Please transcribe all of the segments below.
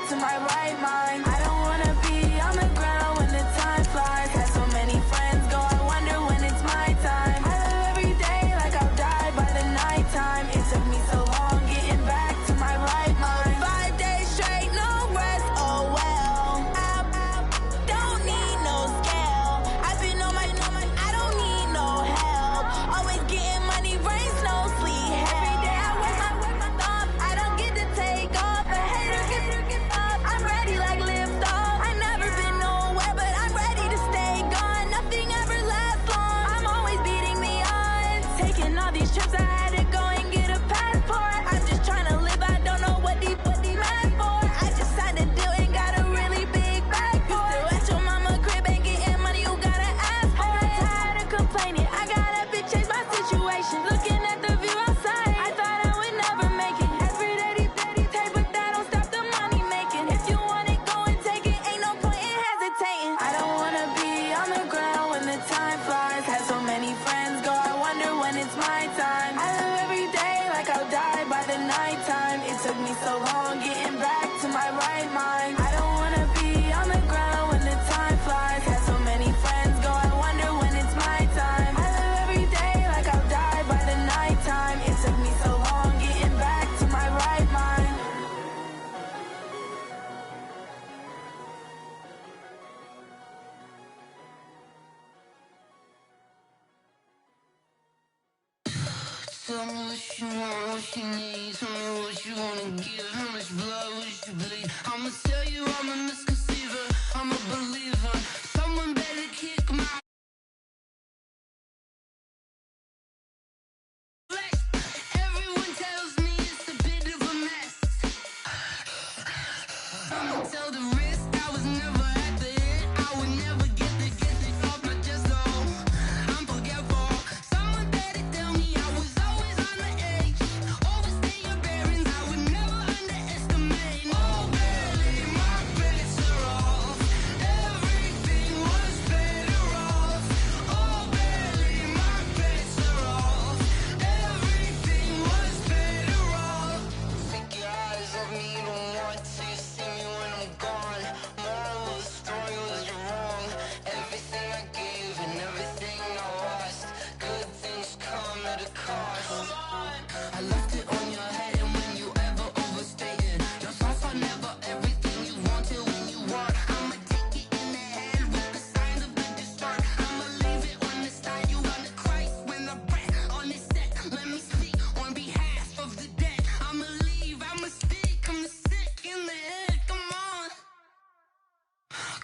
to my right mind. I don't wanna be on the ground when the time flies. Had so many friends go, I wonder when it's my time. I live every day like I'll die by the nighttime. It took me so long getting back to my right mind. 5 days straight, no rest, oh well. I don't need no scale. I've been on my, I don't need no help. Always getting money, rains, no sleep. Every day I work my thumb. I don't get to take off. A hater get up. I'm ready like lift off. I never been nowhere, but I'm ready to stay gone. Nothing ever lasts long. I'm always beating the odds. Taking all these trips, I had to go and get a passport. I'm just trying to live. I don't know what these mad for. I just signed a deal and got a really big bag for it. Still at your mama crib ain't getting money, you gotta ask for it. Tired of complaining, I gotta change my situation. Looking at the view outside, I thought I would never make it. Every day these take, but that don't stop the money making. If you want it, go and take it. Ain't no point in hesitating. I don't wanna be on the ground when the time flies. Had so many friends go, I wonder when it's my time. I live every day like I'll die by the nighttime. It took me so long getting back to my right mind. I don't wanna be on the ground when the time flies. Had so many friends go, I wonder when it's my time. I live every day like I'll die by the nighttime. It took me so long getting back to my right mind. Tell me what you want, what you need. Tell me what you wanna give. How much blood would you bleed? I'ma tell you I'm a misconceiver. I'm a believer. Someone better kick my flesh. Everyone tells me it's a bit of a mess. I'ma tell the rest I was never at the end. I would never get this off my chest. Oh, I'm forgetful. Someone better tell me I was always on the edge. Overstay your bearings, I would never underestimate. Oh, barely, my bets are off. Everything was better off. Oh, barely, my bets are off. Everything was better off. Take your eyes off me, don't want to see me when I'm gone. Moral of the story was you're wrong. Everything I gave and everything I lost. Good things come at a cost. I left it on your head, and when you ever overstay it, your thoughts are never everything you wanted when you want. I'ma take it in the head with the signs of the distort. I'ma leave it on the side. You wanna Christ when the breath on this set. Let me speak on behalf of the dead. I'ma leave, I'ma speak. I'm the sick in the head. Come on,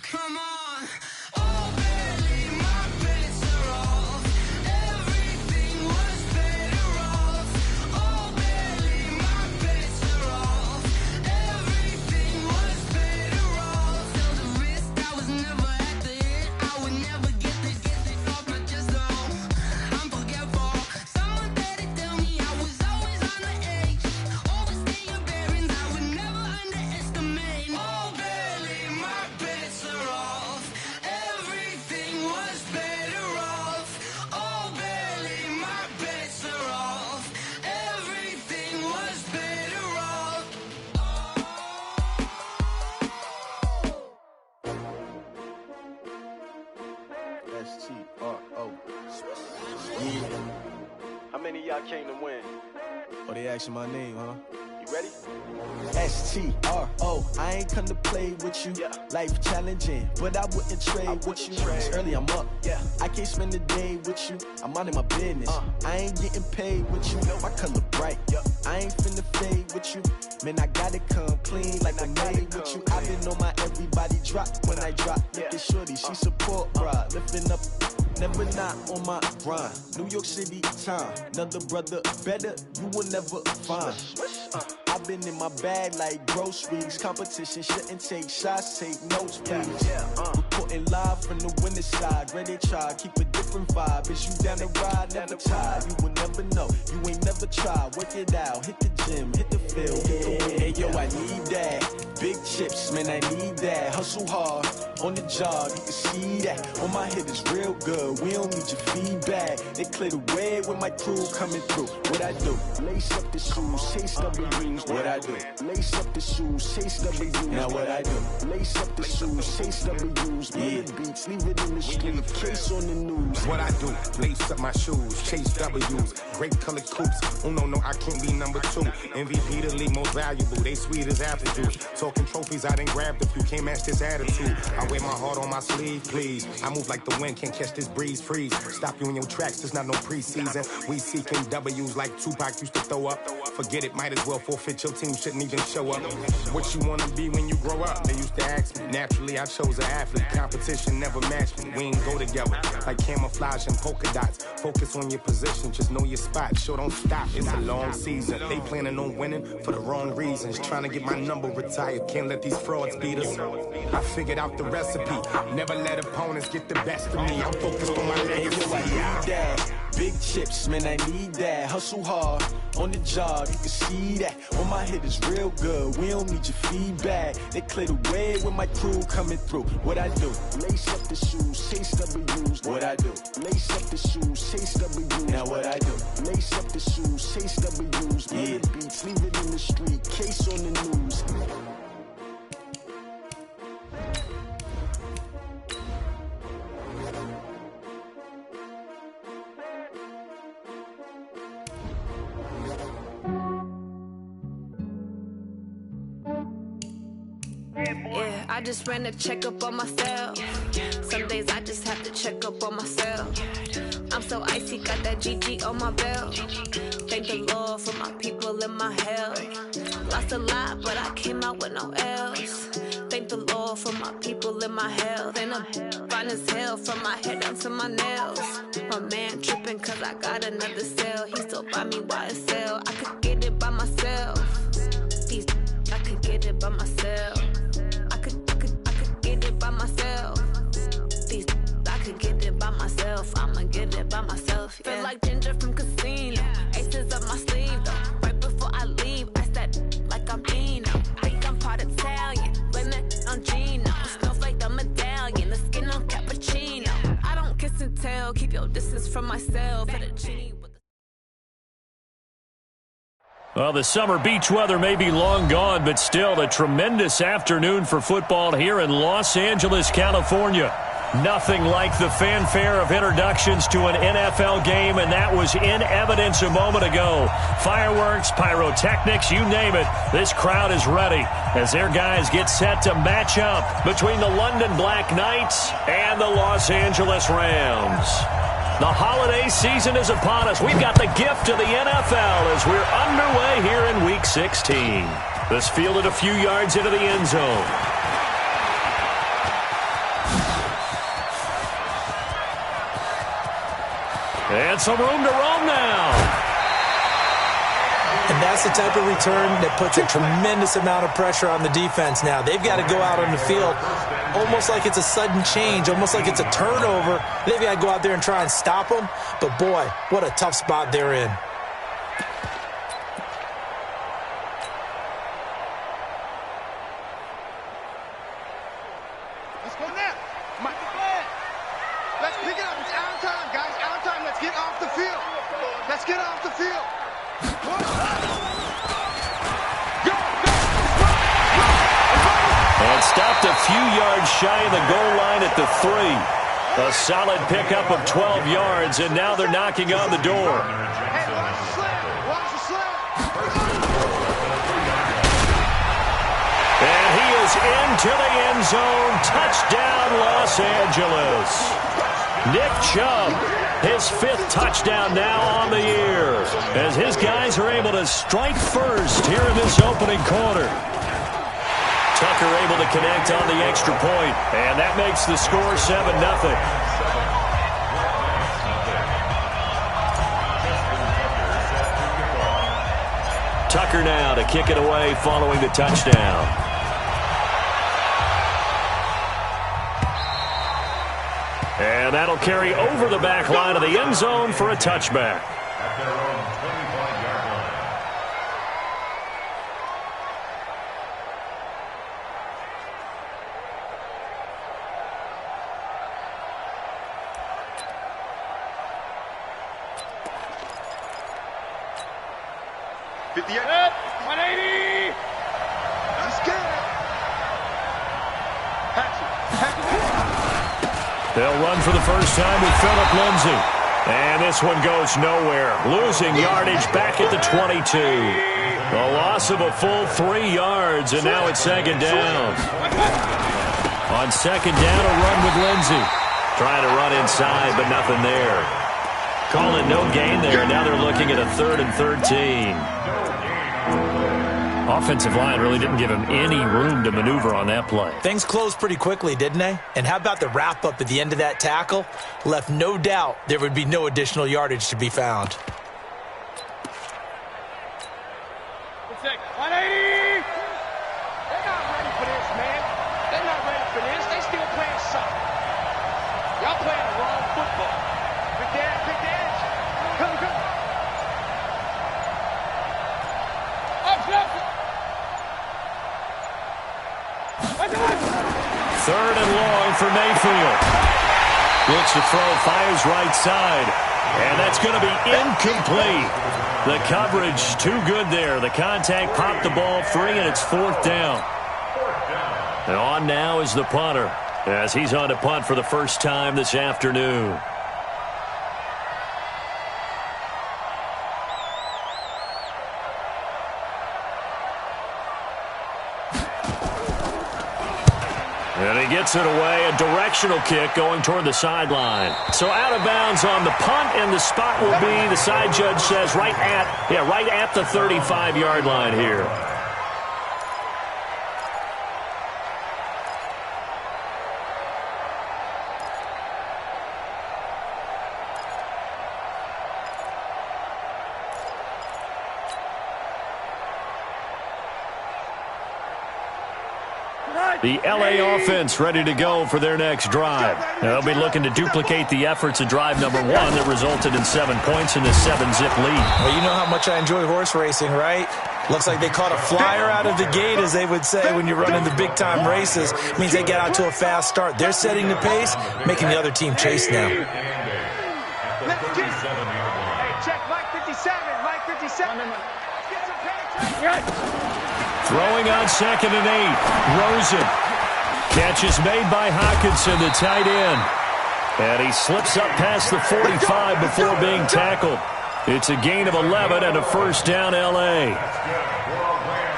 come on. Oh, barely, my bets are off. Everything was better off. Oh, barely, my bets are off. Everything was better off. Tell the rest I was never at the end. I would never get this off my chest. Oh, I'm forgetful. Someone better tell me I was always on the edge. Overstay your bearings, I would never underestimate. Oh, barely, my bets are off. Everything was better off. Oh, barely, my bets are off. Everything was better off. STRO. Yeah. How many of y'all came to win? Oh, they asking my name, huh? You ready? STRO. I ain't come to play with you. Yeah. Life challenging, but I wouldn't trade with you. It's early, I'm up. Yeah. I can't spend the day with you. I'm minding my business. I ain't getting paid with you. My color bright. I ain't finna fade with you. Man, I gotta come clean like I'm made with you. I've been on my everybody drop when I drop. Look at shorty, she support bra. Lifting up, never not on my grind. New York City time. Another brother better, you will never find. I've been in my bag like groceries. Competition shouldn't take shots, take notes, please. Reporting live from the winning side. Ready to try, keep a different vibe. Is you down the ride, never tired. You will never know, you ain't never tried. Work it out, hit the gym, hit the field, hit the wind. Hey yo, I need that. big chips, man, I need that. Hustle hard, on the job, you can see that. On my hit is real good, we don't need your feedback. They clear the way with my crew coming through. What I do? Lace up the shoes, chase W's. What I do? Lace up the shoes, chase W's. Now what I do? Lace up the shoes, chase W's. Murder beats, leave it in the street, case on the news. What I do? Lace up my shoes, chase W's. Great colored coops. Oh no, I can't be number 2. MVP the league most valuable. They sweet as apple juice. Talking trophies, I done grabbed a few. Can't match this attitude. I wear my heart on my sleeve, please. I move like the wind, can't catch this breeze, freeze. Stop you in your tracks, there's not no preseason. We seeking W's like Tupac used to throw up. Forget it, might as well forfeit. Your team shouldn't even show up. What you wanna be when you grow up? They used to ask me. Naturally, I chose an athlete. Competition never matched me. We ain't go together like camouflage and polka dots. Focus on your position, just know your spot. Sure, don't stop. It's a long season. They planning on winning for the wrong reasons. Trying to get my number retired. Can't let these frauds beat us. I figured out the recipe. Never let opponents get the best of me. I'm focused on my legacy. Big chips, man, I need that. Hustle hard, on the job, you can see that. On my hit is real good, we don't need your feedback. They clear the way with my crew coming through. What I do? Lace up the shoes, chase W's. What I do? Lace up the shoes, chase W's. Now what I do? Lace up the shoes, chase W's. Murder beats, leave it in the street, case on the news. Yeah, I just ran a checkup on myself. Some days I just have to check up on myself. I'm so icy, got that GG on my belt. Thank the Lord for my people and my health. Lost a lot, but I came out with no else. Thank the Lord for my people and my health. And I'm fine as hell from my head down to my nails. My man tripping cause I got another cell. He still buy me YSL. I could get it by myself. I could get it by myself. I could get it by myself. I could get it by myself. I'ma get it by myself. Yeah. Feel like Ginger from Casino. Aces up my sleeve though. Right before I leave, I said like I'm Dino. Think I'm part Italian. Blame it on Gino. Snowflake the medallion. The skin on cappuccino. I don't kiss and tell. Keep your distance from myself. Well, the summer beach weather may be long gone, but still a tremendous afternoon for football here in Los Angeles, California. Nothing like the fanfare of introductions to an NFL game, and that was in evidence a moment ago. Fireworks, pyrotechnics, you name it. This crowd is ready as their guys get set to match up between the London Black Knights and the Los Angeles Rams. The holiday season is upon us. We've got the gift of the NFL as we're underway here in Week 16. This fielded a few yards into the end zone. And some room to roam now. And that's the type of return that puts a tremendous amount of pressure on the defense now. They've got to go out on the field almost like it's a sudden change, almost like it's a turnover. They've got to go out there and try and stop them. But, boy, what a tough spot they're in. Let's go now. Let's pick it up. It's out time, guys. Out time. Let's get off the field. Let's get off the field. And stopped a few yards shy of the goal line at the 3. A solid pickup of 12 yards, and now they're knocking on the door. Hey, watch the slam. Watch the slam. And he is into the end zone. Touchdown, Los Angeles. Nick Chubb, his 5th touchdown now on the year, as his guys are able to strike first here in this opening quarter. Tucker able to connect on the extra point, and that makes the score 7-0. Tucker now to kick it away following the touchdown. And that'll carry over the back line of the end zone for a touchback. 58. 180. Let's get it. They'll run for the first time with Phillip Lindsay. And this one goes nowhere. Losing yardage back at the 22. A loss of a full 3 yards, and now it's second down. On second down, a run with Lindsay. Trying to run inside, but nothing there. Calling no gain there. Now they're looking at a 3rd and 13. Offensive line really didn't give him any room to maneuver on that play. Things closed pretty quickly, didn't they? And how about the wrap-up at the end of that tackle? Left no doubt there would be no additional yardage to be found. 180. They're not ready for this, man. They're not ready for this. They still playing soccer. Y'all playing the wrong football. Big dance. Come. Up. 3rd and long for Mayfield. Looks to throw, fires right side. And that's going to be incomplete. The coverage too good there. The contact popped the ball free, and it's 4th down. And on now is the punter, as he's on to punt for the first time this afternoon. And he gets it away, a directional kick going toward the sideline. So out of bounds on the punt, and the spot will be, the side judge says, right at the 35-yard line here. The L.A. offense ready to go for their next drive. They'll be looking to duplicate the efforts of drive number 1 that resulted in 7 points in this 7-zip lead. Well, you know how much I enjoy horse racing, right? Looks like they caught a flyer out of the gate, as they would say when you're running the big-time races. It means they get out to a fast start. They're setting the pace, making the other team chase now. Hey, check Mike 57. Mike 57. Get some penetration. Throwing on 2nd and 8. Rosen. Catch is made by Hockenson, the tight end. And he slips up past the 45 before being tackled. It's a gain of 11 and a first down, L.A.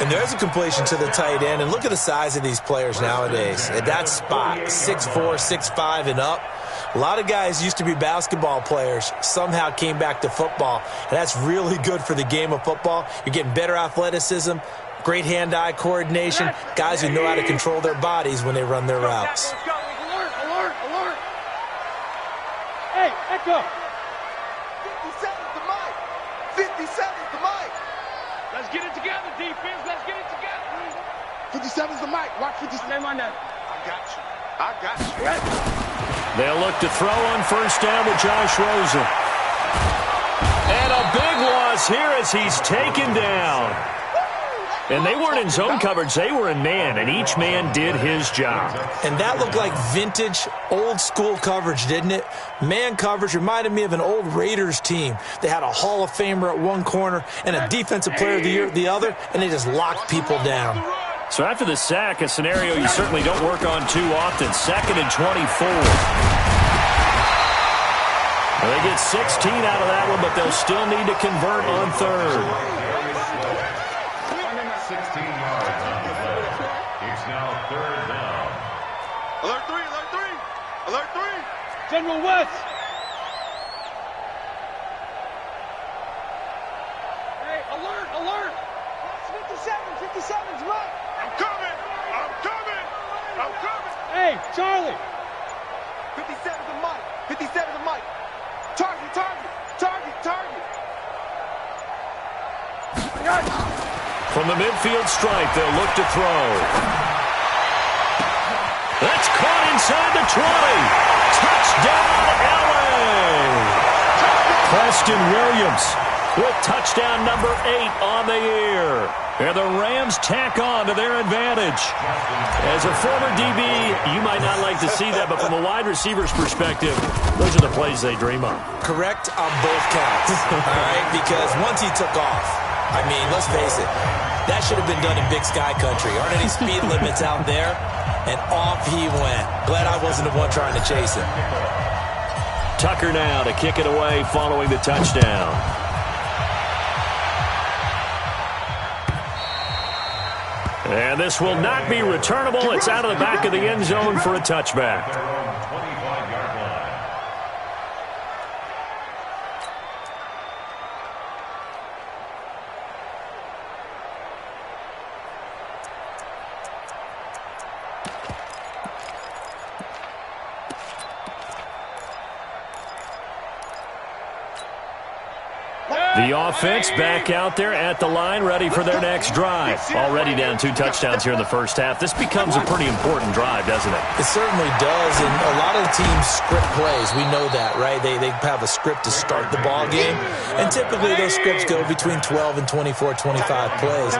And there's a completion to the tight end. And look at the size of these players nowadays. At that spot, 6'4", 6'5", and up. A lot of guys used to be basketball players, somehow came back to football. And that's really good for the game of football. You're getting better athleticism, great hand-eye coordination, guys who know how to control their bodies when they run their routes. Alert. Hey, echo. 57's the mic. 57's the mic. Let's get it together, defense. Let's get it together. 57's the mic. Watch 57. I got you. They'll look to throw on first down with Josh Rosen. And a big loss here as he's taken down. And they weren't in zone coverage. They were in man, and each man did his job. And that looked like vintage, old-school coverage, didn't it? Man coverage reminded me of an old Raiders team. They had a Hall of Famer at one corner and a Defensive Player of the Year at the other, and they just locked people down. So after the sack, a scenario you certainly don't work on too often. 2nd and 24. Well, they get 16 out of that one, but they'll still need to convert on 3rd. 16 yards on the play. It's now 3rd down. Alert 3. General West. Hey, alert. 57's right. I'm coming. Hey, Charlie. 57's the mic. 57's the mic. Target. From the midfield stripe, they'll look to throw. That's caught inside the 20. Touchdown, L.A. Preston Williams with touchdown number 8 on the year. And the Rams tack on to their advantage. As a former DB, you might not like to see that, but from a wide receiver's perspective, those are the plays they dream of. Correct on both counts, all right? Because once he took off, I mean, let's face it. That should have been done in Big Sky Country. Aren't any speed limits out there? And off he went. Glad I wasn't the one trying to chase him. Tucker now to kick it away following the touchdown. And this will not be returnable. It's out of the back of the end zone for a touchback. The offense back out there at the line, ready for their next drive. Already down 2 touchdowns here in the first half. This becomes a pretty important drive, doesn't it? It certainly does, and a lot of the teams script plays. We know that, right? They have a script to start the ball game, and typically those scripts go between 12 and 24, 25 plays.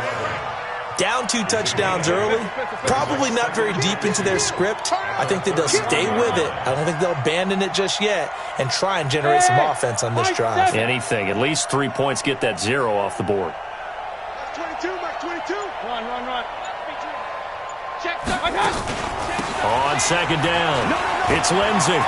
Down 2 touchdowns early, probably not very deep into their script. I think that they'll stay with it. I don't think they'll abandon it just yet and try and generate some offense on this drive. Anything. At least 3 points, get that 0 off the board. 22, Mike 22. Run. Check. On second down, it's Lindsey.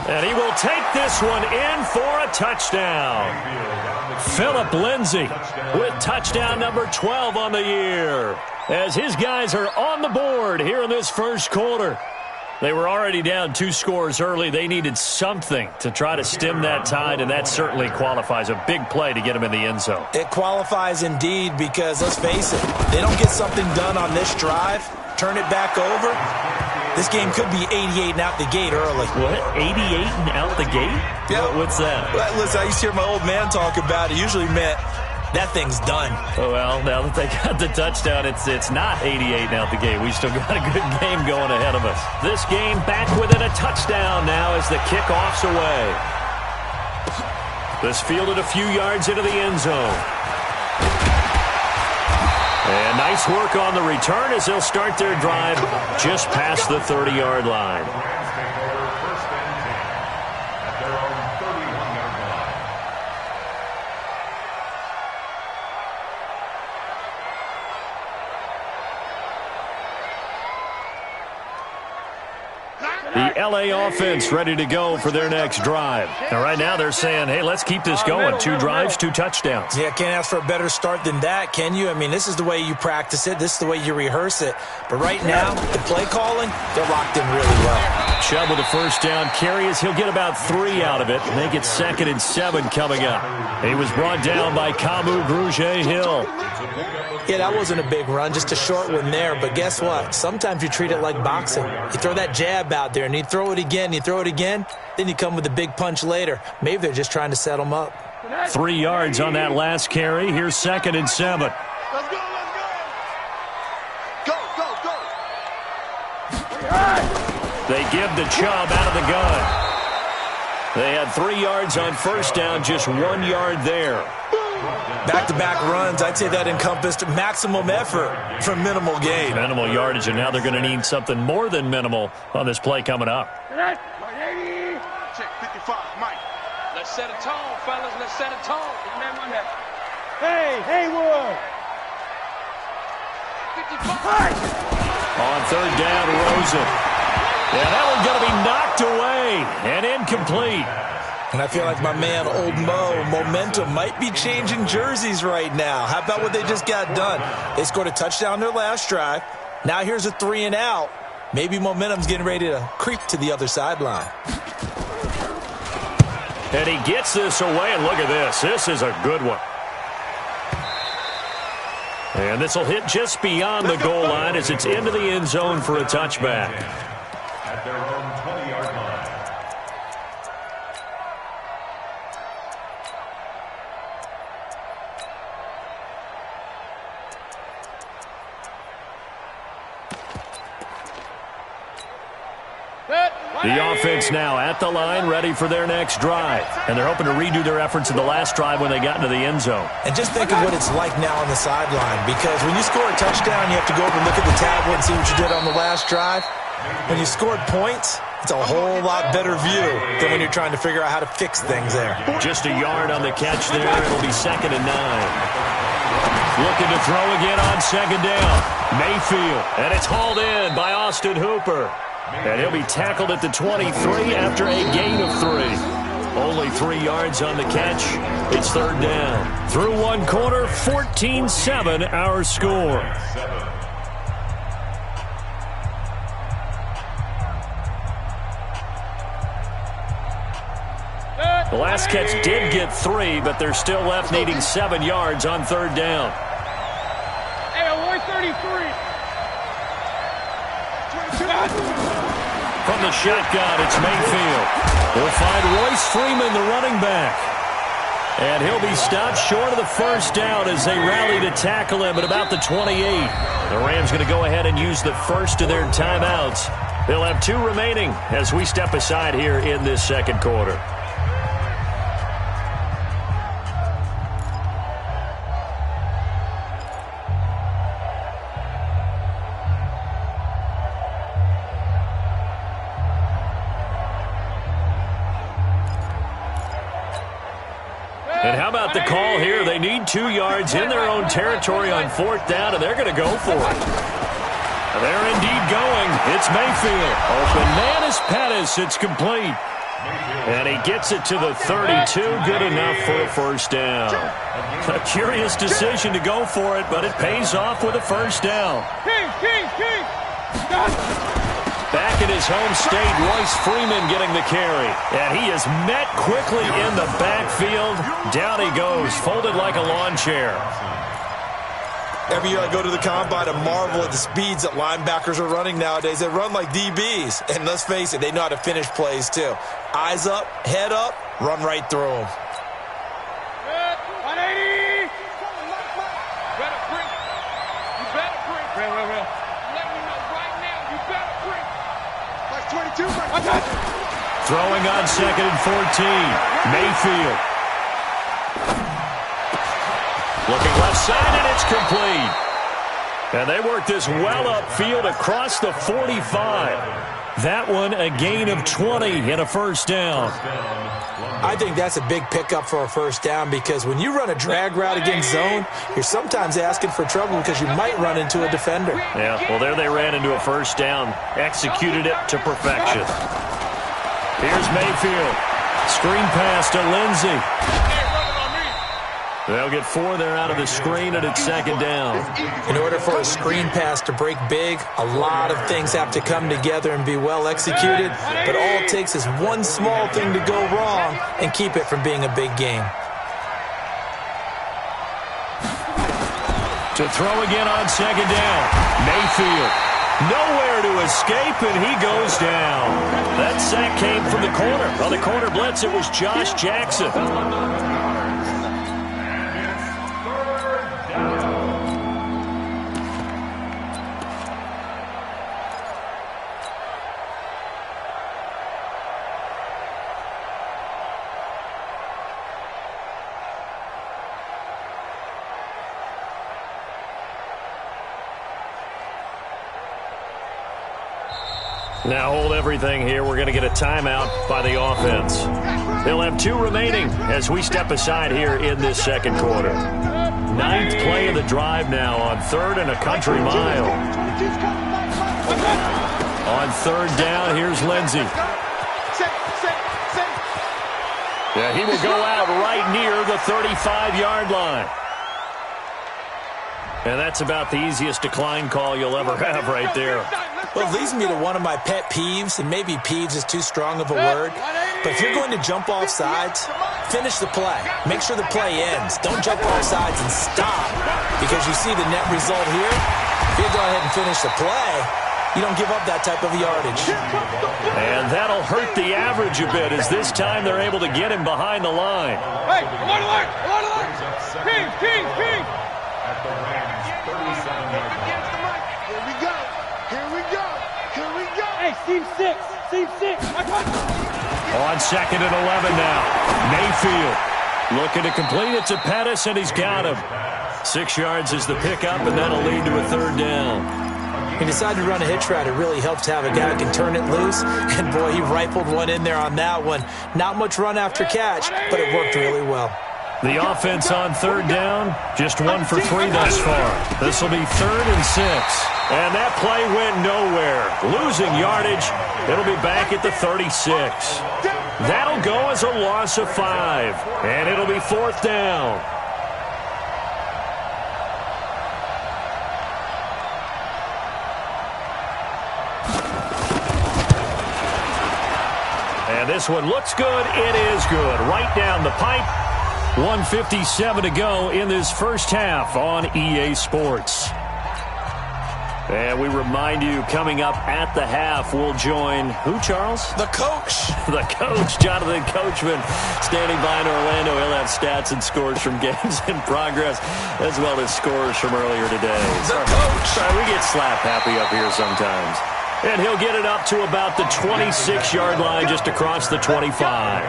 And he will take this one in for a touchdown. Philip Lindsey with touchdown number 12 on the year. As his guys are on the board here in this first quarter. They were already down 2 scores early. They needed something to try to stem that tide, and that certainly qualifies. A big play to get them in the end zone. It qualifies indeed because, let's face it, they don't get something done on this drive, turn it back over. This game could be 88 and out the gate early. What? 88 and out the gate? Yeah. What's that? Well, listen, I used to hear my old man talk about it. Usually meant that thing's done. Well, now that they got the touchdown, it's not 88 and out the gate. We still got a good game going ahead of us. This game back within a touchdown now as the kickoff's away. This fielded a few yards into the end zone. And nice work on the return as they'll start their drive just past the 30-yard line. The LA offense ready to go for their next drive. And right now they're saying, hey, let's keep this going. 2 drives, 2 touchdowns. Yeah, can't ask for a better start than that, can you? I mean, this is the way you practice it. This is the way you rehearse it. But right now, the play calling, they're locked in really well. Chubb with a first down carry as he'll get about 3 out of it. Make it 2nd and 7 coming up. He was brought down by Kamu Grugier-Hill. Yeah, that wasn't a big run, just a short one there. But guess what? Sometimes you treat it like boxing. You throw that jab out there, and you throw it again, then you come with a big punch later. Maybe they're just trying to set them up. 3 yards on that last carry. Here's 2nd and 7. Let's go. Go. They give to Chubb out of the gun. They had 3 yards on first down, just 1 yard there. Back-to-back runs, I'd say that encompassed maximum effort for minimal gain. Minimal yardage, and now they're going to need something more than minimal on this play coming up. Check 55, Mike. Let's set a tone, fellas. Let's set a tone. Hey, Haywood. 55. On 3rd down, Rosen. And that one's going to be knocked away and incomplete. And I feel like my man, Old Mo, momentum might be changing jerseys right now. How about what they just got done? They scored a touchdown their last drive. Now here's a 3 and out. Maybe momentum's getting ready to creep to the other sideline. And he gets this away, and look at this. This is a good one. And this will hit just beyond the goal line as it's into the end zone for a touchback. At their own 20-yard line. The offense now at the line, ready for their next drive. And they're hoping to redo their efforts in the last drive when they got into the end zone. And just think of what it's like now on the sideline, because when you score a touchdown, you have to go over and look at the tablet and see what you did on the last drive. When you scored points, It's a whole lot better view than when you're trying to figure out how to fix things there. Just a yard on the catch there. It'll be 2nd and 9. Looking to throw again on 2nd down. Mayfield. And it's hauled in by Austin Hooper. And he'll be tackled at the 23 after a gain of 3. Only 3 yards on the catch. It's 3rd down. Through 1 quarter, 14-7 our score. The last catch did get 3, but they're still left needing 7 yards on 3rd down. Hey, 133. From the shotgun, it's Mayfield. We'll find Royce Freeman, the running back. And he'll be stopped short of the 1st down as they rally to tackle him at about the 28. The Rams going to go ahead and use the first of their timeouts. They'll have 2 remaining as we step aside here in this 2nd quarter. And how about the call here? They need 2 yards in their own territory on 4th down, and they're going to go for it. They're indeed going. It's Mayfield. Open man is Pettis. It's complete. And he gets it to the 32. Good enough for a 1st down. A curious decision to go for it, but it pays off with a 1st down. Back in his home state, Royce Freeman getting the carry. And he is met quickly in the backfield. Down he goes, folded like a lawn chair. Every year I go to the combine and marvel at the speeds that linebackers are running nowadays. They run like DBs. And let's face it, they know how to finish plays too. Eyes up, head up, run right through them. 180. Better bring. You better bring. Real. Let me know right now. You better bring. Like 22. Throwing on 2nd and 14. Mayfield. Looking left side, and it's complete. And they work this well upfield across the 45. That one a gain of 20 and a 1st down. I think that's a big pickup for a 1st down because when you run a drag route against zone, you're sometimes asking for trouble because you might run into a defender. Yeah, well, there they ran into a 1st down. Executed it to perfection. Here's Mayfield. Screen pass to Lindsey. They'll get 4 there out of the screen, and it's 2nd down. In order for a screen pass to break big, a lot of things have to come together and be well executed, but all it takes is one small thing to go wrong and keep it from being a big game. To throw again on 2nd down. Mayfield. Nowhere to escape, and he goes down. That sack came from the corner. On the corner blitz, it was Josh Jackson. Now hold everything here. We're going to get a timeout by the offense. They'll have 2 remaining as we step aside here in this 2nd quarter. 9th play of the drive now on 3rd and a country mile. On 3rd down, here's Lindsey. Yeah, he will go out right near the 35-yard line. And that's about the easiest decline call you'll ever have right there. Well, it leads me to one of my pet peeves, and maybe peeves is too strong of a word, but if you're going to jump off sides, finish the play. Make sure the play ends. Don't jump off sides and stop, because you see the net result here. If you go ahead and finish the play, you don't give up that type of yardage. And that'll hurt the average a bit, as this time they're able to get him behind the line. Hey, alert! King! At the Rams, 37-yard line. Hey, seam 6. On 2nd and 11 now. Mayfield looking to complete it to Pettis, and he's got him. 6 yards is the pickup, and that'll lead to a 3rd down. He decided to run a hitch route. It really helps to have a guy who can turn it loose. And, boy, he rifled one in there on that one. Not much run after catch, but it worked really well. The offense on third down, just 1 for 3 thus far. This will be 3rd and 6. And that play went nowhere. Losing yardage. It'll be back at the 36. That'll go as a loss of 5. And it'll be 4th down. And this one looks good. It is good. Right down the pipe. 1:57 to go in this first half on EA Sports. And we remind you, coming up at the half, we'll join who, Charles? The coach. The coach, Jonathan Coachman, standing by in Orlando. He'll have stats and scores from games in progress, as well as scores from earlier today. The coach. Sorry, we get slap happy up here sometimes. And he'll get it up to about the 26-yard line, just across the 25.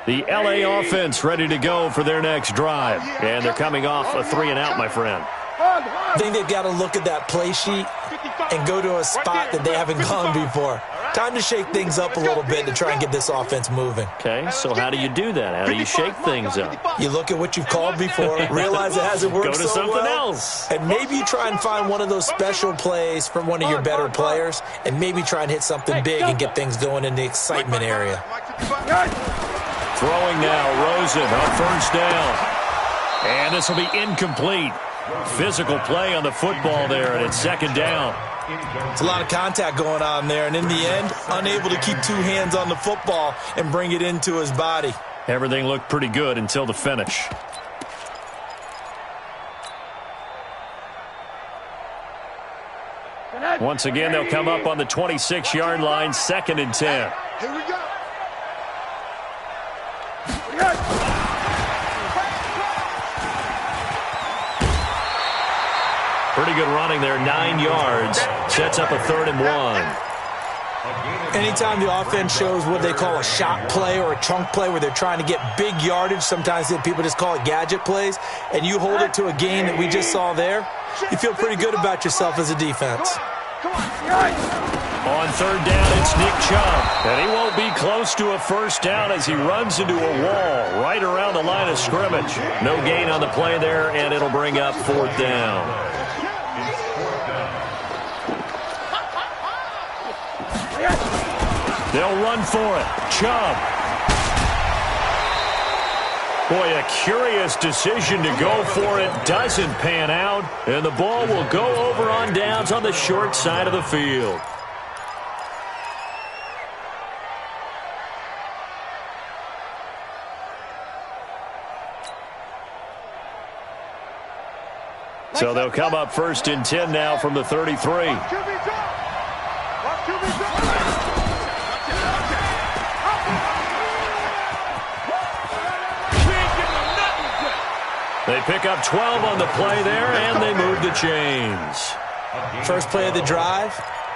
The LA offense ready to go for their next drive. And they're coming off a 3-and-out, my friend. I think they've got to look at that play sheet and go to a spot that they haven't gone before. Time to shake things up a little bit to try and get this offense moving. Okay, so how do you do that? How do you shake things up? You look at what you've called before, realize it hasn't worked Go to so something well, else. and maybe you try and find one of those special plays from one of your better players, and maybe try and hit something big and get things going in the excitement area. Throwing now, Rosen on first down. And this will be incomplete. Physical play on the football there, and it's 2nd down. It's a lot of contact going on there, and in the end, unable to keep 2 hands on the football and bring it into his body. Everything looked pretty good until the finish. Once again, they'll come up on the 26-yard line, 2nd and 10. Here we go. Pretty good running there, 9 yards. Sets up a 3rd and 1. Anytime the offense shows what they call a shot play or a chunk play where they're trying to get big yardage, sometimes people just call it gadget plays, and you hold it to a gain that we just saw there, you feel pretty good about yourself as a defense. On 3rd down, it's Nick Chubb. And he won't be close to a 1st down as he runs into a wall right around the line of scrimmage. No gain on the play there, and it'll bring up 4th down. They'll run for it. Chubb. Boy, a curious decision to go for it. Doesn't pan out. And the ball will go over on downs on the short side of the field. So they'll come up 1st and 10 now from the 33. They pick up 12 on the play there, and they move the chains. First play of the drive,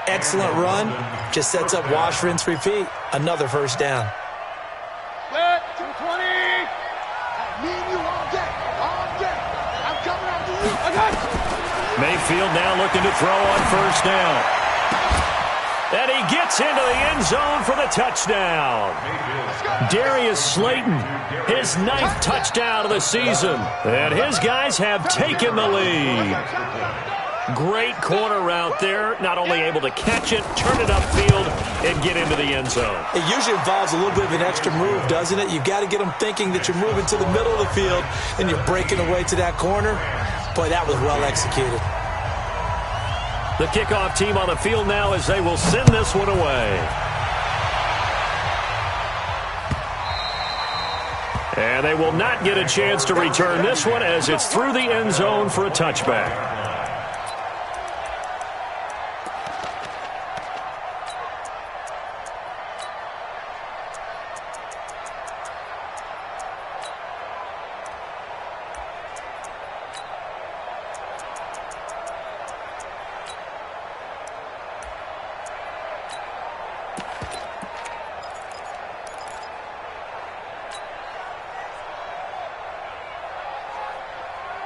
excellent run, just sets up wash, rinse, repeat. Another 1st down. Split, 220. Me and you all day. All day. I'm coming after you. I got you. Mayfield now looking to throw on 1st down. And he gets into the end zone for the touchdown. Darius Slayton, his 9th touchdown of the season. And his guys have taken the lead. Great corner route there. Not only able to catch it, turn it upfield, and get into the end zone. It usually involves a little bit of an extra move, doesn't it? You've got to get them thinking that you're moving to the middle of the field and you're breaking away to that corner. Boy, that was well executed. The kickoff team on the field now as they will send this one away. And they will not get a chance to return this one as it's through the end zone for a touchback.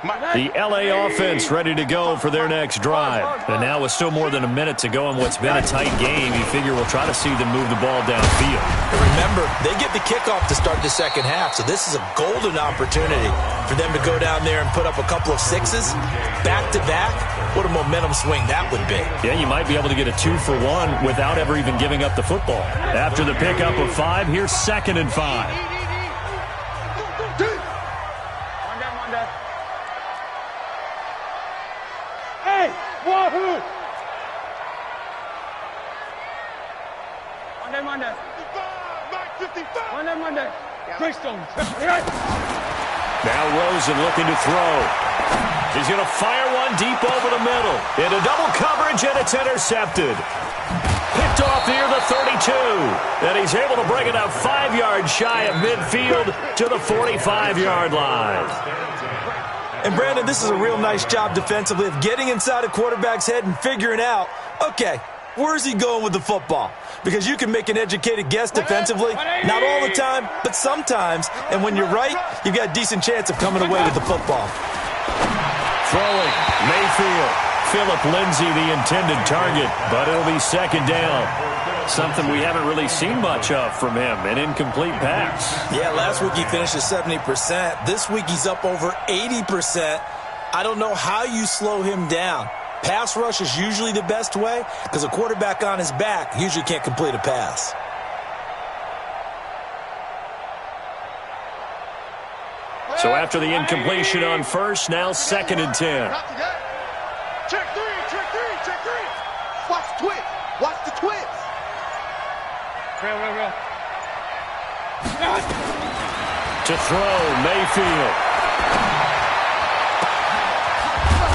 The LA offense ready to go for their next drive. And now with still more than a minute to go in what's been a tight game, you figure we'll try to see them move the ball downfield. And remember, they get the kickoff to start the second half, so this is a golden opportunity for them to go down there and put up a couple of sixes back-to-back. What a momentum swing that would be. Yeah, you might be able to get a 2-for-1 without ever even giving up the football. After the pickup of 5, here's 2nd and 5. Wahoo! Monday. 55. Monday. Greystone. Now Rosen looking to throw. He's going to fire one deep over the middle. Into double coverage, and it's intercepted. Picked off near the 32. And he's able to bring it up 5 yards shy of midfield to the 45-yard line. And, Brandon, this is a real nice job defensively of getting inside a quarterback's head and figuring out, okay, where's he going with the football? Because you can make an educated guess defensively, not all the time, but sometimes. And when you're right, you've got a decent chance of coming away with the football. Throwing, Mayfield. Philip Lindsay the intended target, but it'll be 2nd down. Something we haven't really seen much of from him, an incomplete pass. Yeah, last week he finished at 70%. This week he's up over 80%. I don't know how you slow him down. Pass rush is usually the best way because a quarterback on his back usually can't complete a pass. So after the incompletion on first, now 2nd and 10. Check three. Watch the twist. Watch the twist. Real. To throw, Mayfield.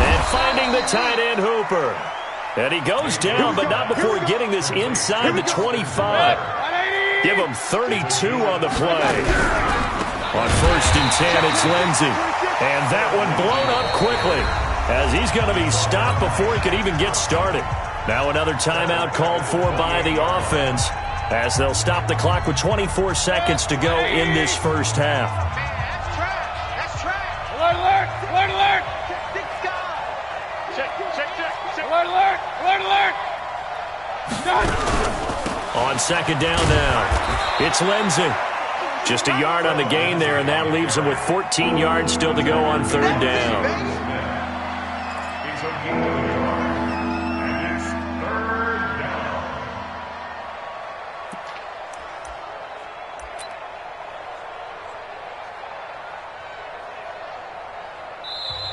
And finding the tight end, Hooper. And he goes down, but not before getting this inside the 25. Give him 32 on the play. On 1st and 10, it's Lindsay. And that one blown up quickly, as he's going to be stopped before he could even get started. Now another timeout called for by the offense, as they'll stop the clock with 24 seconds to go in this first half. That's track. Alert. Check. Alert. On 2nd down now, it's Lindsay. Just a yard on the gain there, and that leaves him with 14 yards still to go on 3rd down. It's a game, and it's 3rd down.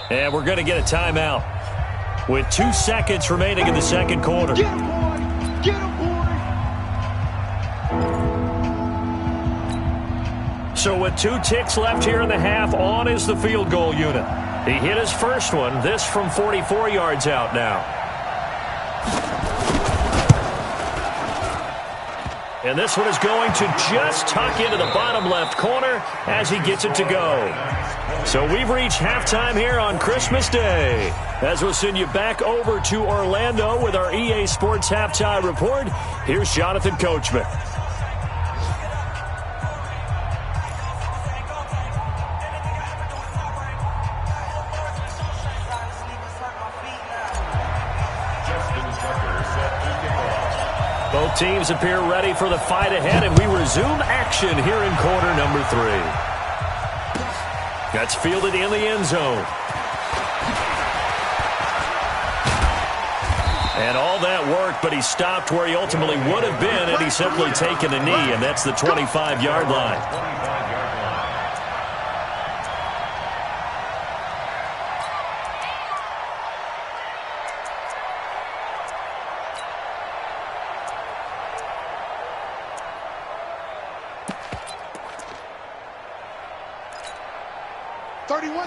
And we're going to get a timeout with 2 seconds remaining in the second quarter. Get him, boy. So with 2 ticks left here in the half, on is the field goal unit. He hit his first one, this from 44 yards out now. And this one is going to just tuck into the bottom left corner as he gets it to go. So we've reached halftime here on Christmas Day, as we'll send you back over to Orlando with our EA Sports Halftime Report. Here's Jonathan Coachman. Both teams appear ready for the fight ahead, and we resume action here in quarter number 3. That's fielded in the end zone. And all that work, but he stopped where he ultimately would have been had he simply taken a knee, and that's the 25-yard line.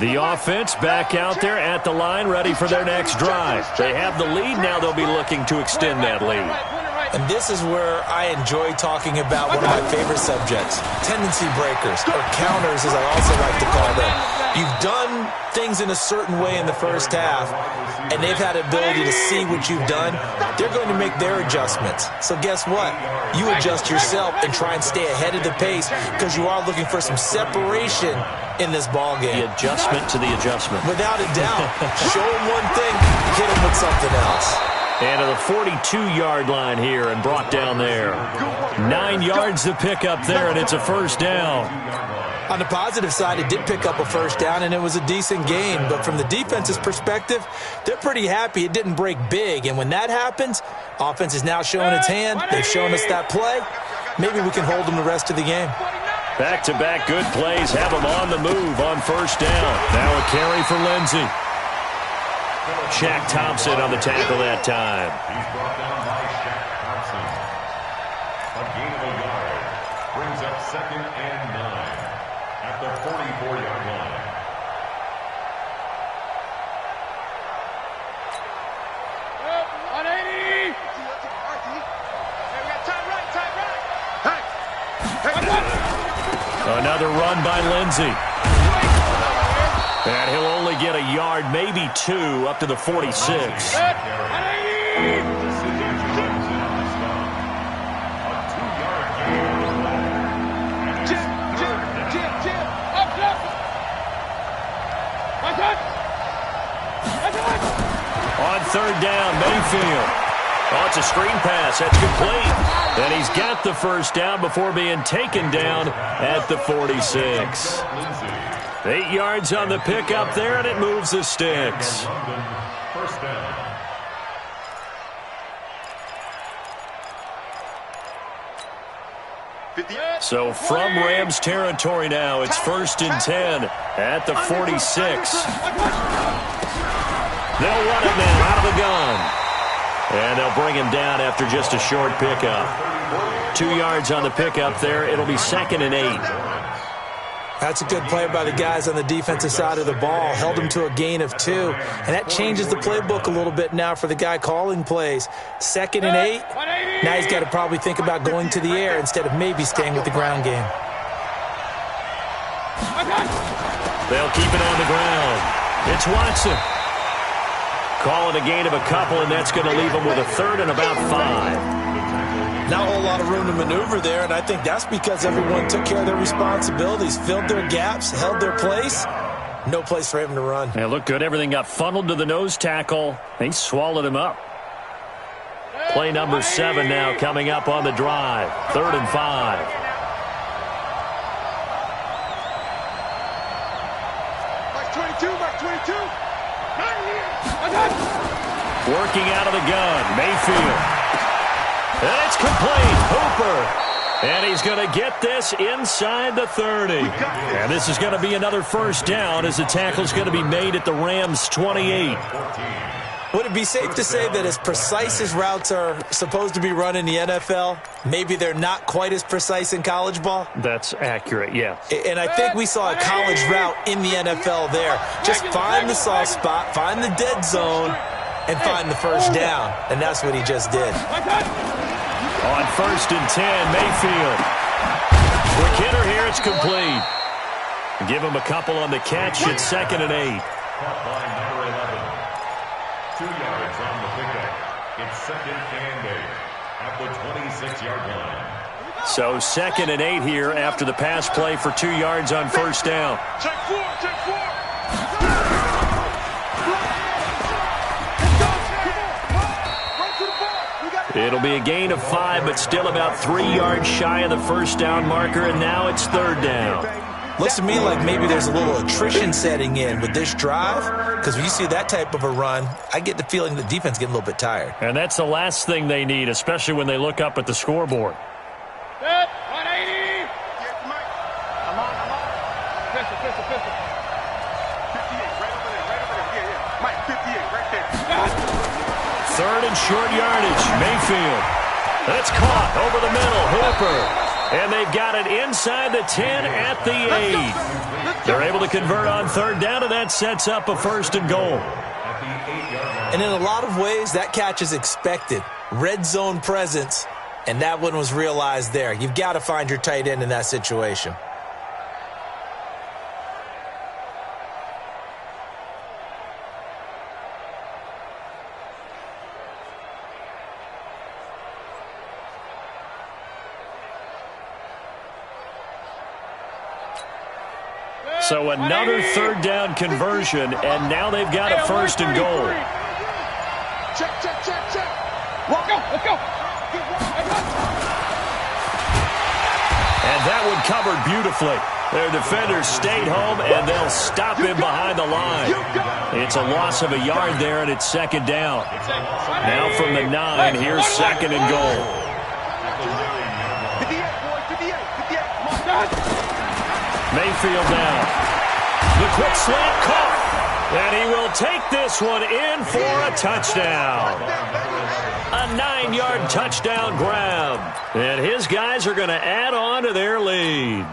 The offense back out there at the line, ready for their next drive. They have the lead, now they'll be looking to extend that lead. And this is where I enjoy talking about one of my favorite subjects, tendency breakers, or counters as I also like to call them. You've done things in a certain way in the first half, and they've had the ability to see what you've done. They're going to make their adjustments. So guess what? You adjust yourself and try and stay ahead of the pace because you are looking for some separation in this ball game. The adjustment to the adjustment. Without a doubt. Show them one thing, hit them with something else. And to the 42-yard line here and brought down there. 9 yards to pick up there, and it's a first down. On the positive side, it did pick up a first down, and it was a decent gain. But from the defense's perspective, they're pretty happy it didn't break big. And when that happens, offense is now showing its hand. They've shown us that play. Maybe we can hold them the rest of the game. Back-to-back good plays have them on the move on first down. Now a carry for Lindsey. Shaq Thompson on the tackle that time. He's brought down by Shaq Thompson. A gain of a yard. Brings up 2nd and 9 at the 44-yard line. Another run by Lindsey. And he'll only get a yard, maybe 2, up to the 46. On third down, Mayfield. Oh, it's a screen pass. That's complete. And he's got the first down before being taken down at the 46. 8 yards on the pickup there, and it moves the sticks. First down. So from Rams territory now, it's 1st and 10 at the 46. They'll run it now out of the gun. And they'll bring him down after just a short pickup. 2 yards on the pickup there. It'll be 2nd and 8. That's a good play by the guys on the defensive side of the ball. Held him to a gain of 2. And that changes the playbook a little bit now for the guy calling plays. 2nd and 8. Now he's got to probably think about going to the air instead of maybe staying with the ground game. They'll keep it on the ground. It's Watson. Calling a gain of a couple, and that's going to leave him with a 3rd and about 5. Not a whole lot of room to maneuver there, and I think that's because everyone took care of their responsibilities, filled their gaps, held their place. No place for him to run. Yeah, looked good. Everything got funneled to the nose tackle. They swallowed him up. Play number 7 now coming up on the drive. 3rd and 5. Mark 22, Mark 22. Working out of the gun, Mayfield. And it's complete. Hooper. And he's going to get this inside the 30. And this is going to be another first down as the tackle is going to be made at the Rams' 28. Would it be safe to say that as precise as routes are supposed to be run in the NFL, maybe they're not quite as precise in college ball? That's accurate, yeah. And I think we saw a college route in the NFL there. Just find the soft spot, find the dead zone, and find the first down. And that's what he just did. On 1st and 10, Mayfield. Quick hitter here, it's complete. Give him a couple on the catch. It's 2nd and 8. Caught by number 11. 2 yards on the pickup. It's 2nd and 8 at the 26-yard line. So 2nd and 8 here after the pass play for 2 yards on first down. Check 4, check 4. It'll be a gain of 5, but still about 3 yards shy of the first down marker, and now it's 3rd down. Looks to me like maybe there's a little attrition setting in with this drive, because when you see that type of a run, I get the feeling the defense getting a little bit tired. And that's the last thing they need, especially when they look up at the scoreboard. Set, 180. I'm on. Pistol. 58, right over there. Yeah. Mike, 58, right there. 3rd and short yardage, Mayfield. That's caught over the middle, Hooper. And they've got it inside the 10 at the 8. They're able to convert on 3rd down, and that sets up a 1st and goal. And in a lot of ways, that catch is expected. red zone presence, and that one was realized there. You've got to find your tight end in that situation. So another third down conversion, and now they've got a first and goal. Check, check, check, check. Let's go, let's go. And that one covered beautifully. Their defenders stayed home, and they'll stop him behind the line. It's a loss of a yard there, and it's second down. Now from the 9, here's second and goal. 58, boy, 58, 58. Come on. Mayfield now. The quick slant caught. And he will take this one in for a touchdown. A 9-yard touchdown grab. And his guys are going to add on to their lead.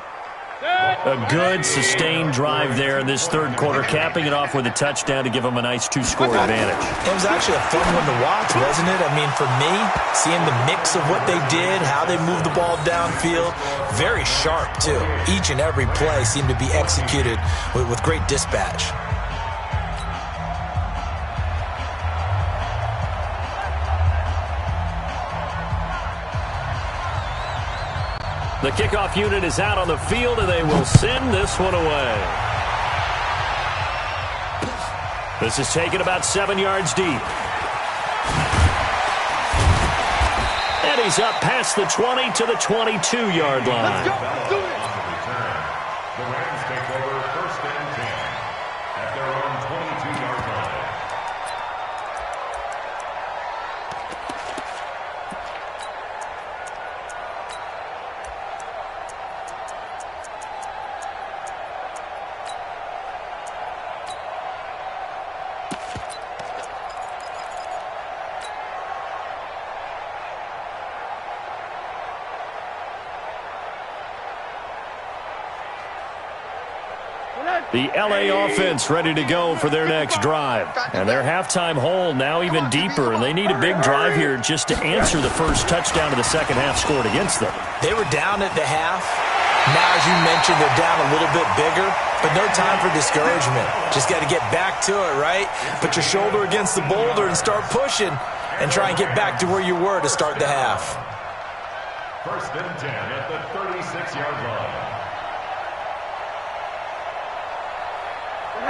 A good, sustained drive there in this third quarter, capping it off with a touchdown to give them a nice 2-score advantage. It was actually a fun one to watch, wasn't it? I mean, for me, seeing the mix of what they did, how they moved the ball downfield, very sharp, too. Each and every play seemed to be executed with great dispatch. The kickoff unit is out on the field, and they will send this one away. This is taken about 7 yards deep. And he's up past the 20 to the 22-yard line. Let's go. Do it. The Rams take over first and 10 at their own 22-yard line. The LA offense ready to go for their next drive. And their halftime hole now even deeper, and they need a big drive here just to answer the first touchdown of the second half scored against them. They were down at the half. Now, as you mentioned, they're down a little bit bigger, but no time for discouragement. Just got to get back to it, right? Put your shoulder against the boulder and start pushing and try and get back to where you were to start the half. First and 10 at the 36-yard line.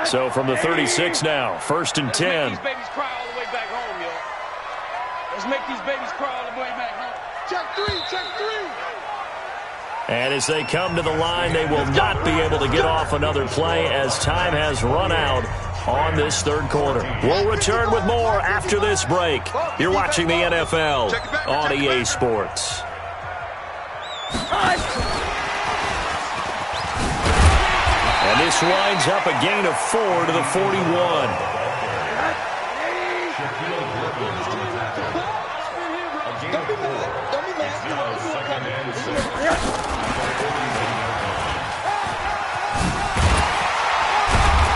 So from the 36 now, first and 10. Let's make these babies cry all the way back home, yo. Let's make these babies cry all the way back home. Check three, check three. And as they come to the line, they will not be able to get off another play as time has run out on this third quarter. We'll return with more after this break. You're watching the NFL on EA Sports. And this winds up a gain of 4 to the 41.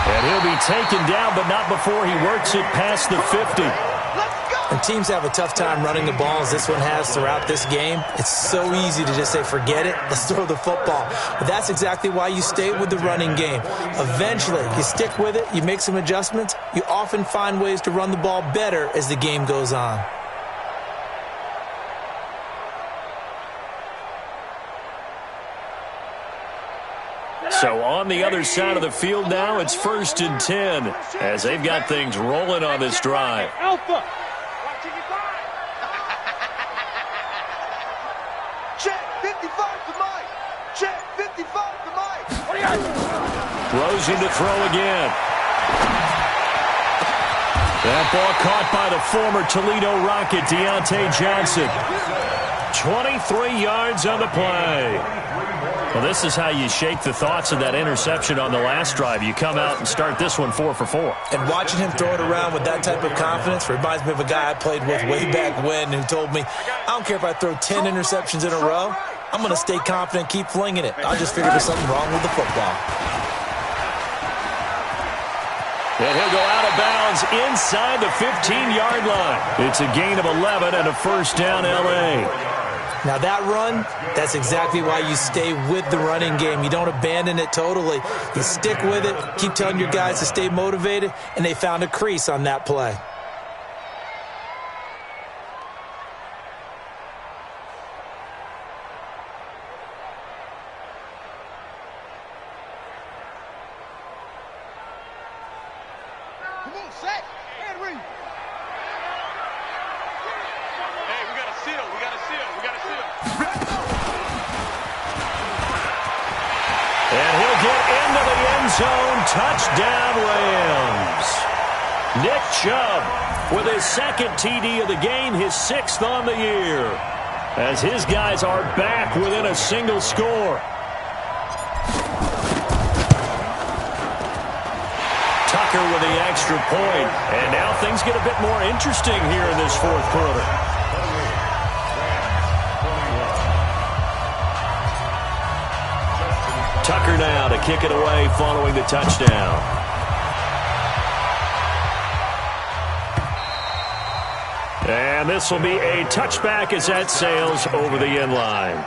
And he'll be taken down, but not before he works it past the 50. And teams have a tough time running the ball as this one has throughout this game. It's so easy to just say, forget it, let's throw the football. But that's exactly why you stay with the running game. Eventually, you stick with it, you make some adjustments, you often find ways to run the ball better as the game goes on. So on the other side of the field now, it's first and 10 as they've got things rolling on this drive. Alpha. Check 55 to Mike. Check 55 to Mike. Throws him to throw again. That ball caught by the former Toledo Rocket, Deontay Johnson. 23 yards on the play. Well, this is how you shake the thoughts of that interception on the last drive. You come out and start this one 4 for 4. And watching him throw it around with that type of confidence reminds me of a guy I played with way back when who told me, I don't care if I throw 10 interceptions in a row, I'm going to stay confident, keep flinging it. I just figured there's something wrong with the football. And he'll go out of bounds inside the 15-yard line. It's a gain of 11 and a first down, L.A. Now that run, that's exactly why you stay with the running game. You don't abandon it totally. You stick with it, keep telling your guys to stay motivated, and they found a crease on that play. Touchdown, Rams. Nick Chubb with his second TD of the game, his 6th on the year, as his guys are back within a single score. Tucker with the extra point, and now things get a bit more interesting here in this fourth quarter. Tucker now to kick it away following the touchdown. And this will be a touchback as that sails over the end line.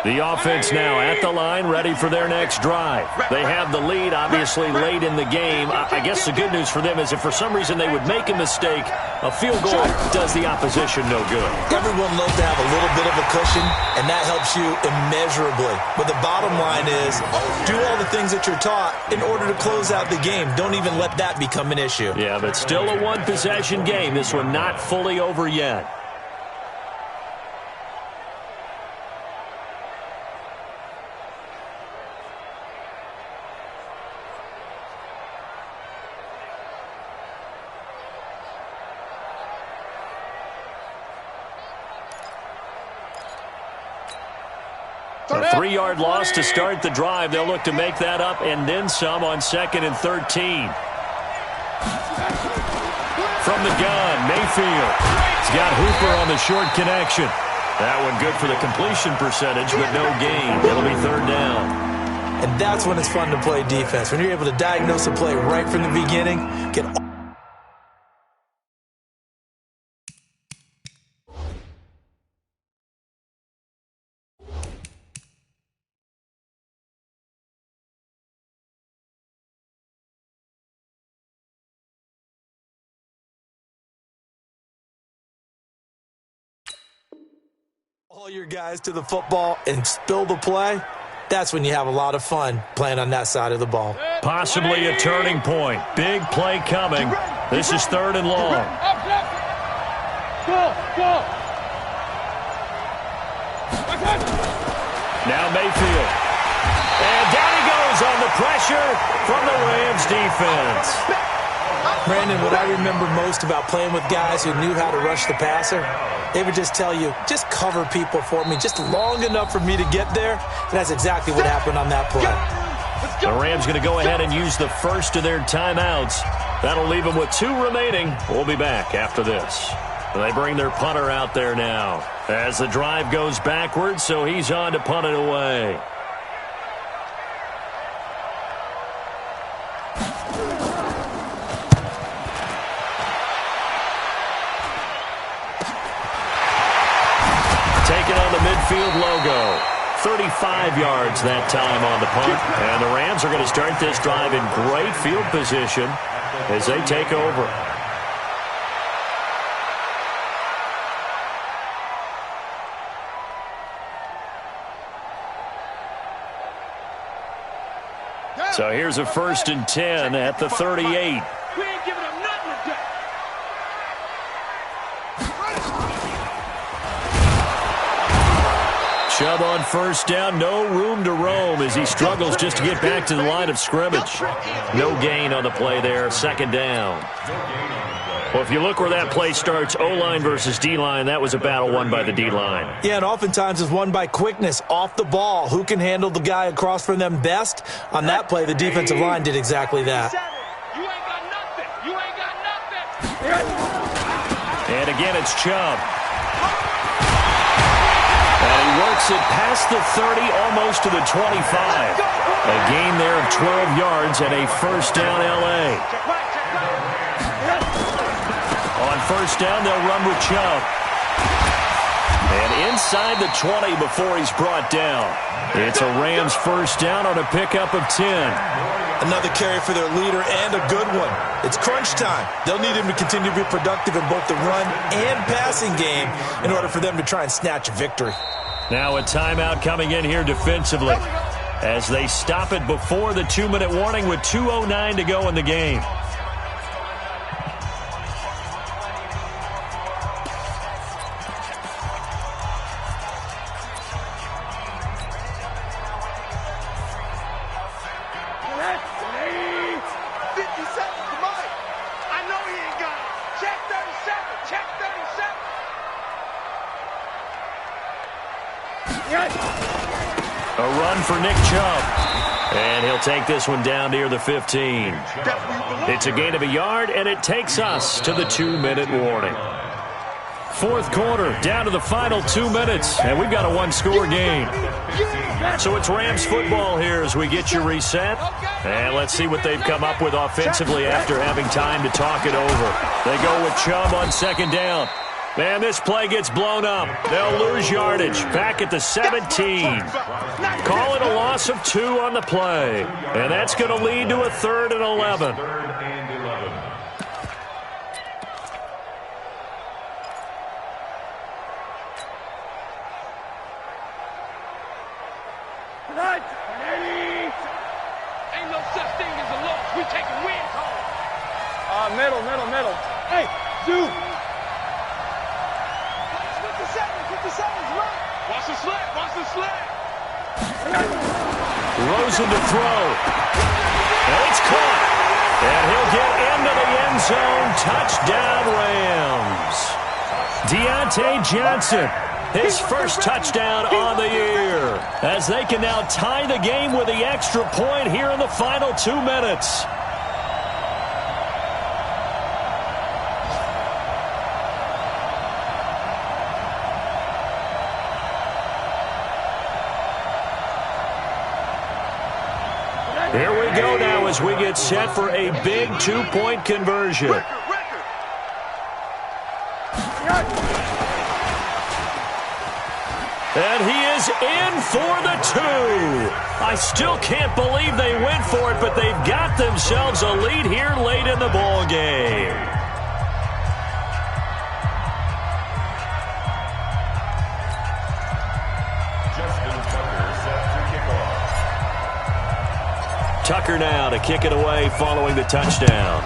The offense now at the line, ready for their next drive. They have the lead, obviously, late in the game. I guess the good news for them is if for some reason they would make a mistake, a field goal does the opposition no good. Everyone loves to have a little bit of a cushion, and that helps you immeasurably. But the bottom line is, do all the things that you're taught in order to close out the game. Don't even let that become an issue. Yeah, but still a one-possession game. This one not fully over yet. A 3-yard loss to start the drive. They'll look to make that up and then some on 2nd and 13. From the gun, Mayfield. He's got Hooper on the short connection. That one good for the completion percentage, but no gain. It'll be 3rd down. And that's when it's fun to play defense. When you're able to diagnose a play right from the beginning, get all your guys to the football and spill the play, that's when you have a lot of fun playing on that side of the ball. Possibly a turning point. Big play coming. This is 3rd and long. Now Mayfield. And down he goes on the pressure from the Rams defense. Brandon, what I remember most about playing with guys who knew how to rush the passer, they would just tell you, just cover people for me just long enough for me to get there. And that's exactly what happened on that play. The Rams going to go ahead and use the first of their timeouts. That'll leave them with 2 remaining. We'll be back after this. They bring their punter out there now as the drive goes backwards, so he's on to punt it away. Taking on the midfield logo. 35 yards that time on the punt. And the Rams are going to start this drive in great field position as they take over. So here's a 1st and 10 at the 38. We ain't giving them nothing today. Chubb on 1st down, no room to roam as he struggles just to get back to the line of scrimmage. No gain on the play there, 2nd down. No gain on the play. Well, if you look where that play starts, O-line versus D-line, that was a battle won by the D-line. Yeah, and oftentimes it's won by quickness, off the ball. Who can handle the guy across from them best? On that play, the defensive line did exactly that. You ain't got nothing. You ain't got nothing. And again, it's Chubb. And he works it past the 30, almost to the 25. A gain there of 12 yards and a first down L.A. On first down, they'll run with Chubb. And inside the 20 before he's brought down. It's a Rams first down on a pickup of 10. Another carry for their leader and a good one. It's crunch time. They'll need him to continue to be productive in both the run and passing game in order for them to try and snatch a victory. Now a timeout coming in here defensively as they stop it before the 2-minute warning with 2:09 to go in the game. A run for Nick Chubb. And he'll take this one down near the 15. It's a gain of a yard, and it takes us to the 2-minute warning. Fourth quarter, down to the final 2 minutes, and we've got a one-score game. So it's Rams football here as we get you reset. And let's see what they've come up with offensively after having time to talk it over. They go with Chubb on second down. Man, this play gets blown up. They'll lose yardage. Back at the 17. Call it a loss of 2 on the play. And that's going to lead to a 3rd and 11. Ain't no such thing as a loss. We taking wins home. Middle. Hey, dude. Watch the sled. Rosen to throw. And it's caught. And he'll get into the end zone. Touchdown, Rams. Deontay Johnson, his first touchdown on the year. As they can now tie the game with the extra point here in the final 2 minutes. Here we go now as we get set for a big 2-point conversion. And he is in for the 2. I still can't believe they went for it, but they've got themselves a lead here late in the ball game. Tucker now to kick it away following the touchdown.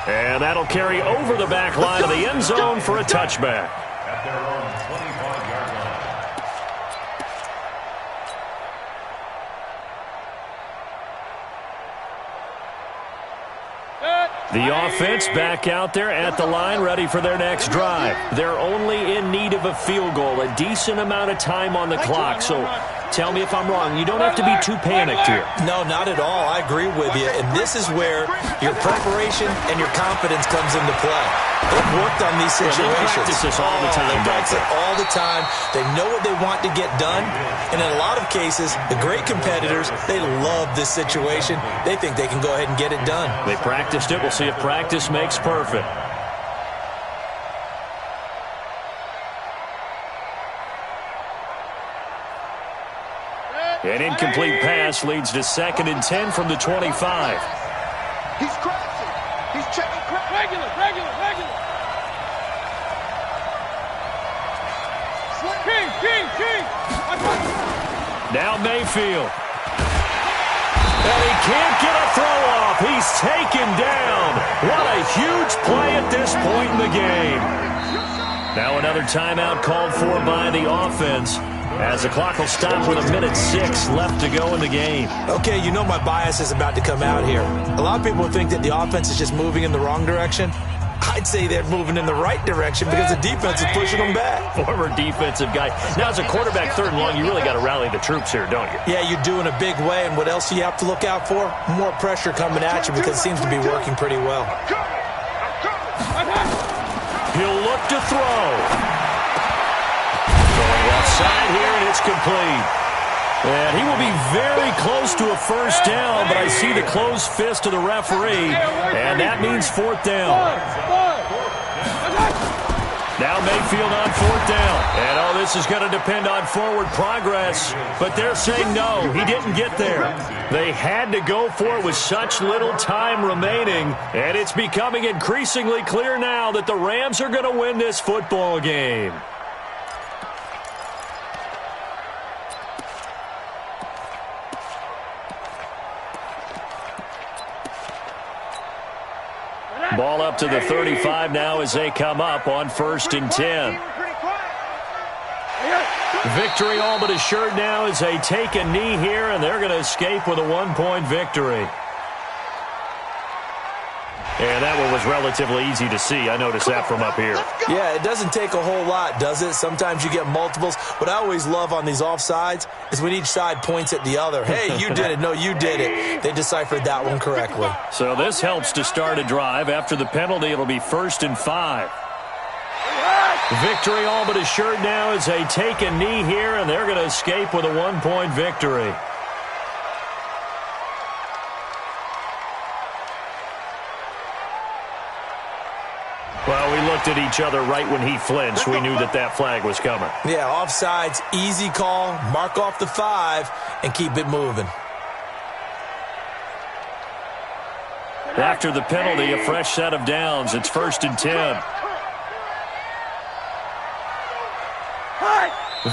And that'll carry over the back line of the end zone for a touchback. At their own 25-yard line. The offense back out there at the line, ready for their next drive. They're only in need of a field goal, a decent amount of time on the clock. So tell me if I'm wrong. You don't have to be too panicked here. No, not at all. I agree with you. And this is where your preparation and your confidence comes into play. They've worked on these situations. They practice this all the time. They practice it all the time. They know what they want to get done. And in a lot of cases, the great competitors, they love this situation. They think they can go ahead and get it done. They practiced it. We'll see if practice makes perfect. An incomplete pass leads to 2nd and 10 from the 25. He's crossing. He's checking. Regular. King. Now Mayfield. And he can't get a throw off. He's taken down. What a huge play at this point in the game. Now another timeout called for by the offense. as the clock will stop with 1:06 left to go in the game. Okay, you know my bias is about to come out here. A lot of people think that the offense is just moving in the wrong direction. I'd say they're moving in the right direction because the defense is pushing them back. Former defensive guy. Now, as a quarterback, 3rd and long, you really got to rally the troops here, don't you? Yeah, you do in a big way, and what else do you have to look out for? More pressure coming at you because it seems to be working pretty well. He'll look to throw. Going outside here, and it's complete. And he will be very close to a first down, but I see the closed fist of the referee, and that means 4th down. Now Mayfield on 4th down. And, this is going to depend on forward progress, but they're saying no, he didn't get there. They had to go for it with such little time remaining, and it's becoming increasingly clear now that the Rams are going to win this football game. Ball up to the 35 now as they come up on 1st and 10. Victory all but assured now as they take a knee here, and they're going to escape with a 1-point victory. And that one was relatively easy to see. I noticed that from up here. Yeah, it doesn't take a whole lot, does it? Sometimes you get multiples. What I always love on these offsides is when each side points at the other. Hey, you did it. No, you did it. They deciphered that one correctly. So this helps to start a drive. After the penalty, it'll be 1st and 5. Victory all but assured now as they take a knee here, and they're going to escape with a 1-point victory. Well, we looked at each other right when he flinched. We knew that that flag was coming. Yeah, offsides, easy call, mark off the 5, and keep it moving. After the penalty, a fresh set of downs. It's 1st and 10.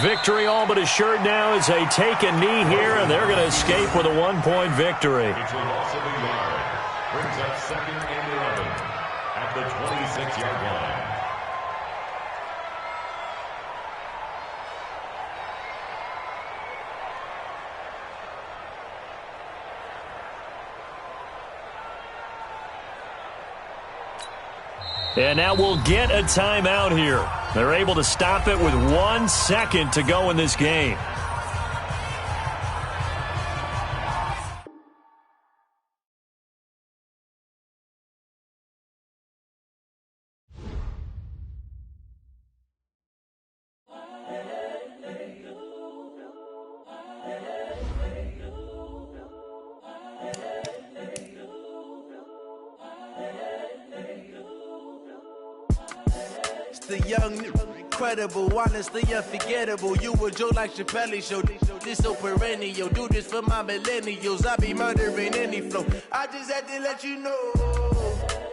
Victory all but assured now as they take a knee here, and they're going to escape with a 1-point victory. It's a loss of a yard. Brings up 2nd and 11 at the 26-yard line. And now we'll get a timeout here. They're able to stop it with 1 second to go in this game. The young, incredible, honestly unforgettable. You a joke like Chappelle Show. This so perennial. Do this for my millennials. I be murdering any flow. I just had to let you know.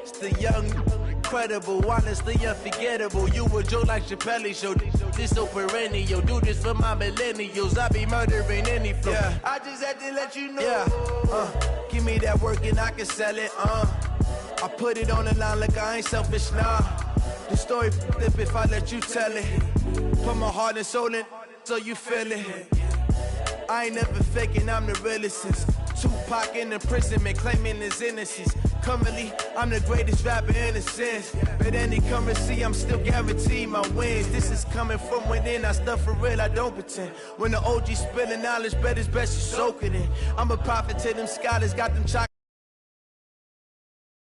It's the young, incredible, honestly unforgettable. You a joke like Chappelle Show. This so perennial. Do this for my millennials. I be murdering any flow. Yeah. I just had to let you know. Yeah. Give me that work and I can sell it. I put it on the line like I ain't selfish, nah. The story flip if I let you tell it. Put my heart and soul in so you feel it. I ain't never faking, I'm the realest since Tupac in imprisonment, claiming his innocence. Currently, I'm the greatest rapper in a sense. But any currency, I'm still guaranteed my wins. This is coming from within, I stuff for real, I don't pretend. When the OG spilling knowledge, bet it's best you soak it in. I'm a prophet to them scholars, got them chocolate.